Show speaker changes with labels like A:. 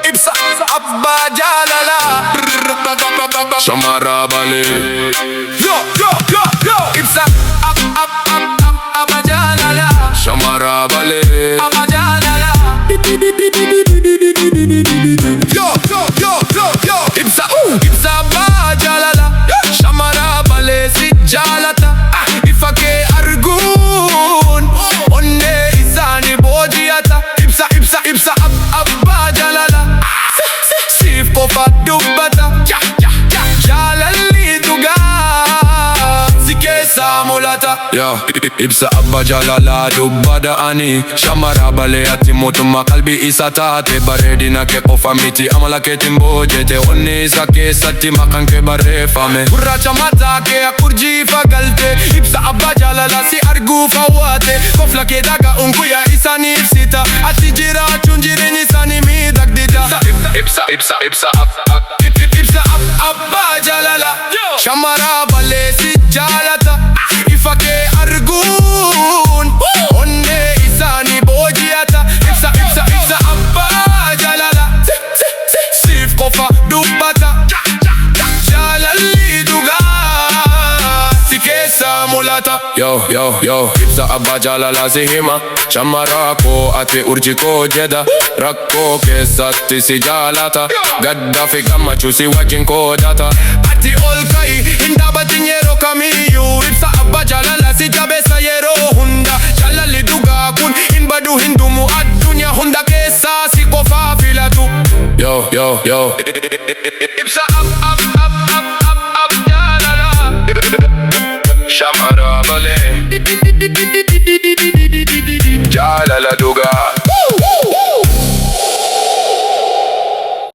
A: Ibsa Abba Jalala Shamara Bale Ibsa Abba Jalala Shamara Bale Abba Jalala Ibsa Abba Jalala Shamara Bale Si Jalata Ifake Argun Onne Isani Bojiata Ibsa Abba Jalala Sif Kofa Dubbata Jalali Duga Sike Samulata Ibsa Abba Jalala Dubbada Ani Shamara Bale Ati Mutuma Kalbi Isata Te Baredi na ke Kofa Miti Amala ke Timboje Te Onne Isa ke Sati Makan ke Bare Fame Kurra Chamata ke Akurji Fagalte Ibsa Abba Jalala Si Argu Fawate Kofla ke Daga Unkuya Isani Ifsita Ati Jira Chunjiri Nisani Mi Dagdita Ibsa Abba Jalala Shamara Bale Si Jalata Ifake Argun Onne Isani Bojiata Ibsa Abba Jalala Sif Kofa Dubbata Jalali Duga Sike Samulata Ibsa Abba Jalala Zihima Shamara ko Ati Urji ko Jeda Rakko ke Sati Si Jalata Gaddafi kama chusi wakin ko data Ati Olkai Indaba Tinyero Kamiyu Ibsa Abba Jalala Si Jabesa Yero Hunda Jalali Duga Kun Inbadu Hindumu Ad-dunya Hunda Kesa Si Kofa Filatu Ibsa Ab Jalala Shamara Bale Jalala Duga